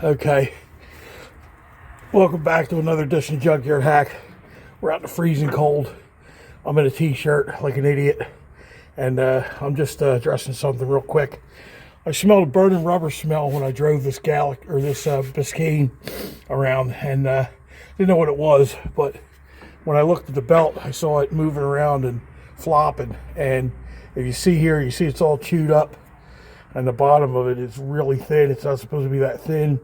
Okay, welcome back to another edition of Junkyard Hack. We're out in the freezing cold. I'm in a t-shirt like an idiot, and I'm just dressing something real quick. I smelled a burning rubber smell when I drove this Biscayne around, and didn't know what it was, but when I looked at the belt, I saw it moving around and flopping, and if you see here, you see it's all chewed up, and the bottom of it is really thin. It's not supposed to be that thin.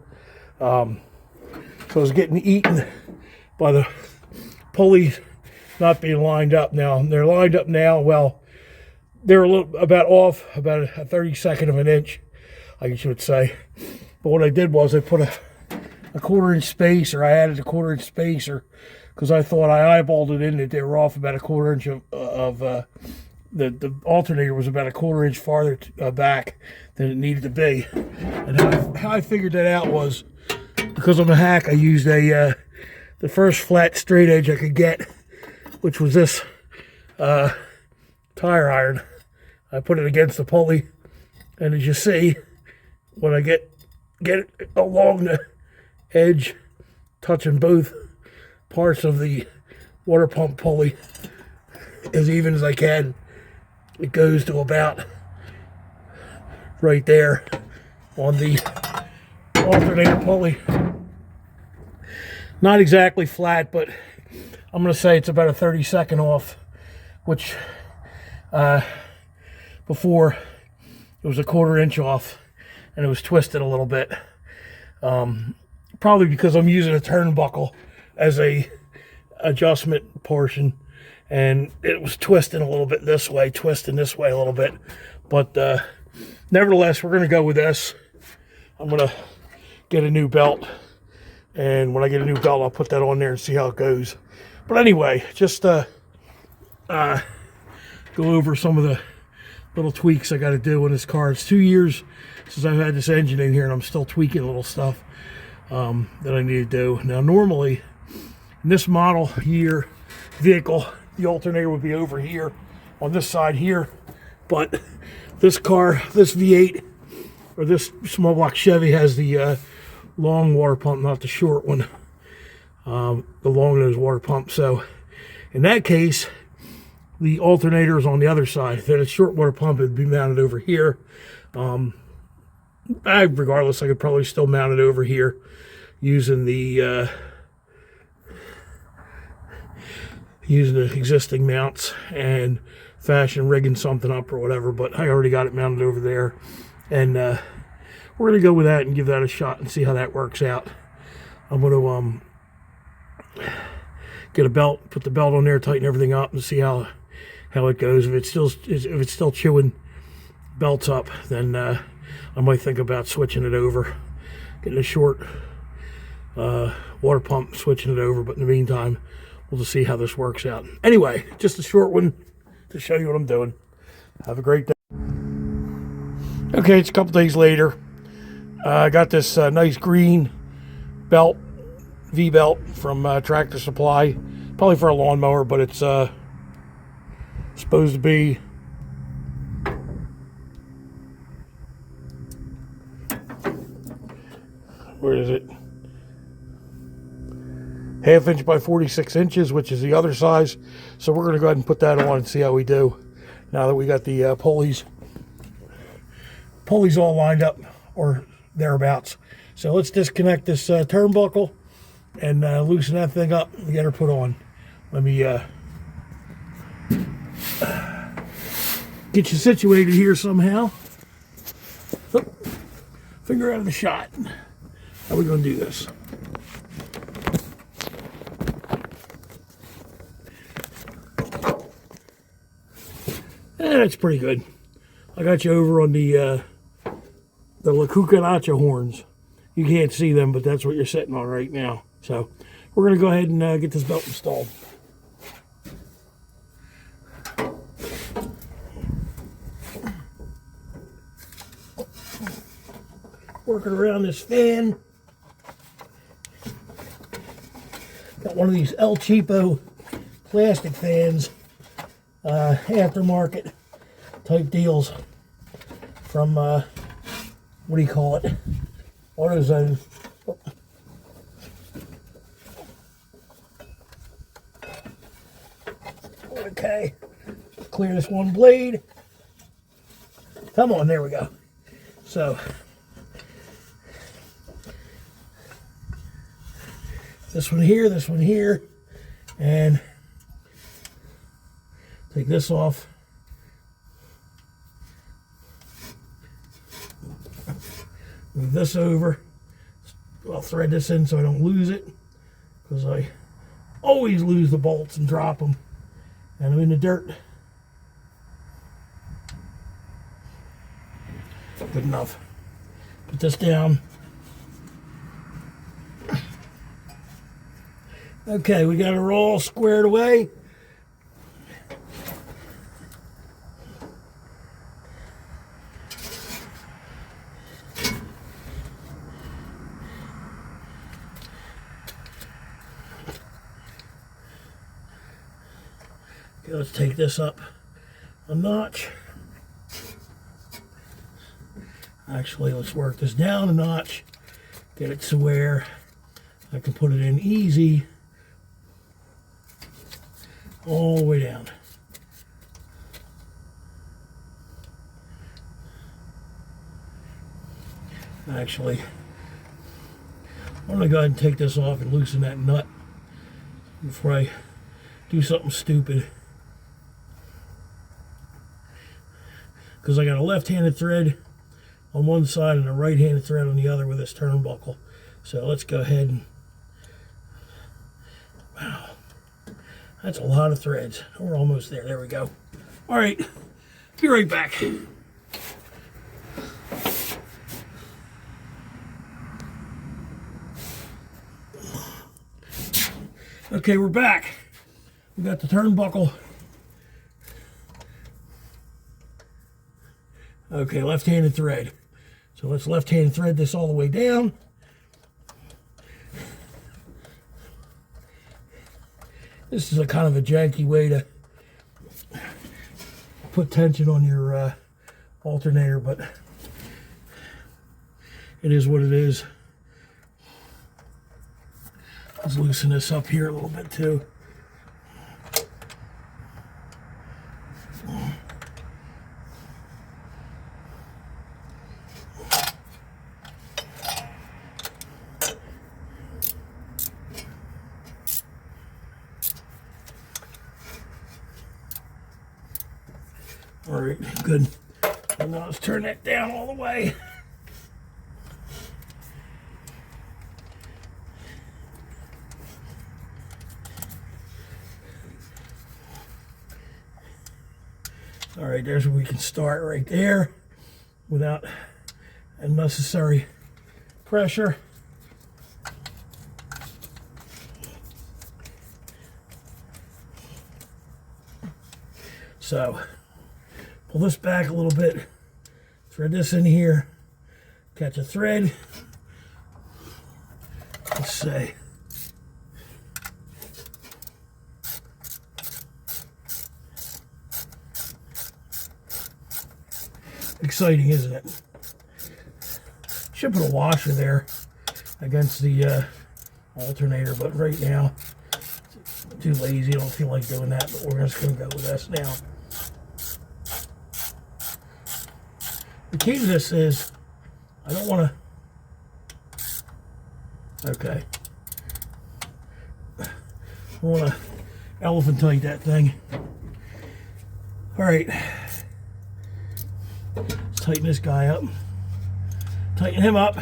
So it's getting eaten by the pulleys not being lined up now. They're lined up now. Well, they're about off about a 32nd of an inch, I should say. But what I did was I put a 1/4 inch spacer. I added a 1/4 inch spacer because I thought I eyeballed it in that they were off about a 1/4 inch of the alternator was about a 1/4 inch farther back than it needed to be. And how I figured that out was because I'm a hack. I used the first flat straight edge I could get, which was this tire iron. I put it against the pulley, and as you see, when I get it along the edge, touching both parts of the water pump pulley as even as I can, it goes to about right there on the alternator pulley. Not exactly flat, but I'm going to say it's about a 32nd off, which before it was a 1/4 inch off, and it was twisted a little bit. Probably because I'm using a turnbuckle as a adjustment portion, and it was twisting a little bit this way, twisting this way a little bit. But nevertheless, we're going to go with this. I'm going to get a new belt, and when I get a new belt, I'll put that on there and see how it goes. But anyway, just go over some of the little tweaks I got to do in this car. It's 2 years since I've had this engine in here, and I'm still tweaking little stuff that I need to do. Now, normally, in this model year vehicle, the alternator would be over here on this side here, but this car, this V8 or this small block Chevy has the long water pump, not the short one, the long nose water pump. So in that case, the alternator is on the other side. Then a short water pump would be mounted over here. Regardless, I could probably still mount it over here using the existing mounts and fashion rigging something up or whatever. But I already got it mounted over there, and we're gonna go with that and give that a shot and see how that works out. I'm gonna get a belt, put the belt on there, tighten everything up, and see how it goes. If it's still chewing belts up, then I might think about switching it over, getting a short water pump, switching it over. But in the meantime, we'll just see how this works out. Anyway, just a short one to show you what I'm doing. Have a great day. Okay, it's a couple days later. I got this nice green belt, V-belt from Tractor Supply, probably for a lawnmower, but it's supposed to be where is it? 1/2 inch by 46 inches, which is the other size. So we're going to go ahead and put that on and see how we do now that we got the pulleys all lined up or thereabouts. So let's disconnect this turnbuckle and loosen that thing up and get her put on. Let me get you situated here somehow. Oh, finger out of the shot. How are we going to do this? That's pretty good. I got you over on the La Cucaracha horns. You can't see them, but that's what you're sitting on right now. So we're going to go ahead and get this belt installed. Working around this fan. Got one of these El Cheapo plastic fans, aftermarket type deals from what do you call it? AutoZone. clear this one blade. Come on, there we go. So this one here, and take this off. Move this over. I'll thread this in so I don't lose it, because I always lose the bolts and drop them, and I'm in the dirt. Good enough. Put this down. Okay, we got it all squared away. Okay, let's take this up a notch. Actually, let's work this down a notch. Get it to where I can put it in easy all the way down. Actually, I'm going to go ahead and take this off and loosen that nut before I do something stupid. Because I got a left-handed thread on one side and a right-handed thread on the other with this turnbuckle. So let's go ahead and... Wow. That's a lot of threads. We're almost there. There we go. All right. Be right back. Okay, we're back. We got the turnbuckle. Okay, left-handed thread. So let's left-handed thread this all the way down. This is a kind of a janky way to put tension on your alternator, but it is what it is. Let's loosen this up here a little bit too. All right, good. And now let's turn that down all the way. All right, there's where we can start right there without unnecessary pressure. So pull this back a little bit, thread this in here, catch a thread. Let's see. Exciting, isn't it? Should put a washer there against the alternator, but right now I'm too lazy. I don't feel like doing that, but we're just going to go with this now. The key to this is I don't want to, okay, I want to elephantite that thing. All right, let's tighten this guy up, tighten him up.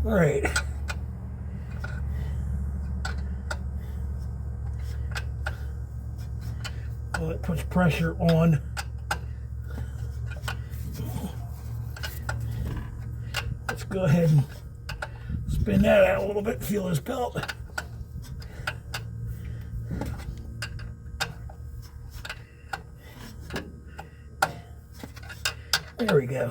All right. Well, it puts pressure on. Let's go ahead and spin that out a little bit, feel this belt. There we go.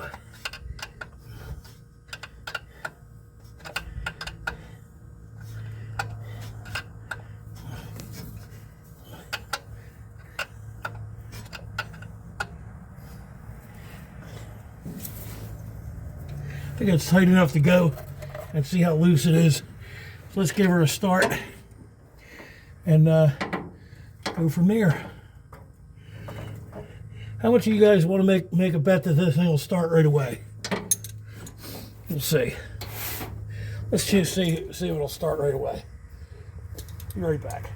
I think it's tight enough to go and see how loose it is. So let's give her a start and go from there. How much of you guys want to make a bet that this thing will start right away? We'll see. Let's just see if it'll start right away. Be right back.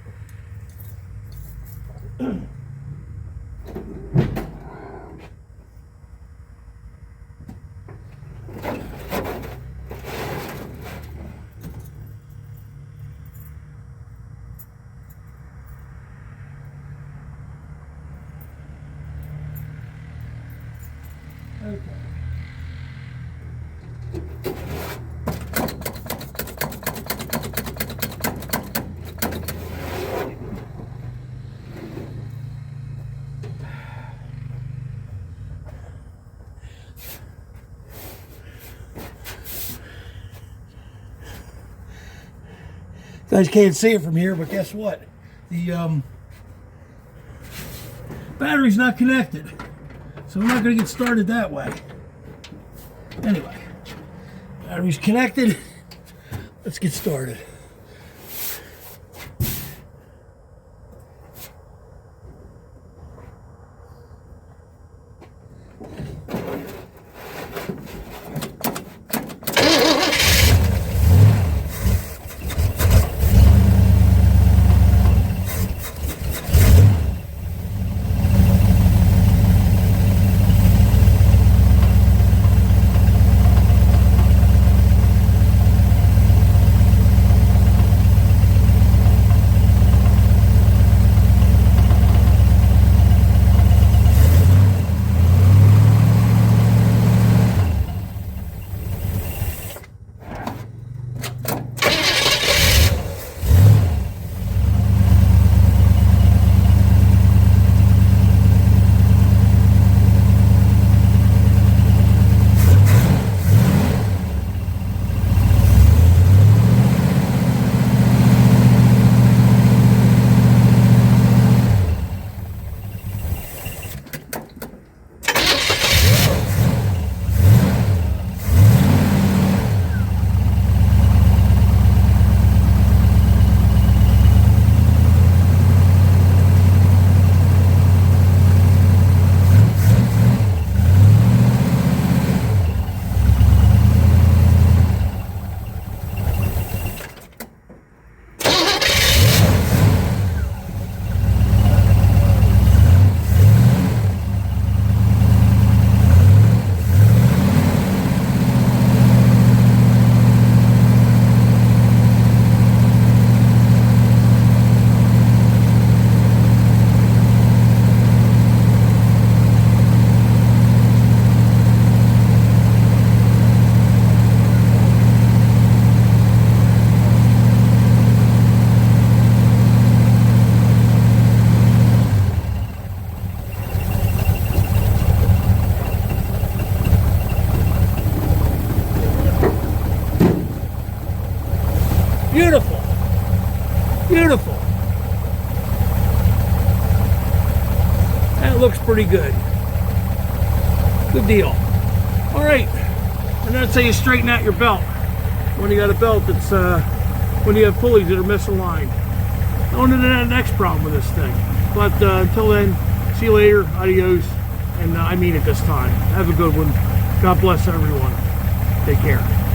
Okay. You guys can't see it from here, but guess what? The battery's not connected. So we're not going to get started that way. Anyway, battery's connected. Let's get started. Beautiful. Beautiful. That looks pretty good. Good deal. All right. And that's how you straighten out your belt. When you got a belt that's, when you have pulleys that are misaligned. On to the next problem with this thing. But until then, see you later. Adios. And I mean it this time. Have a good one. God bless everyone. Take care.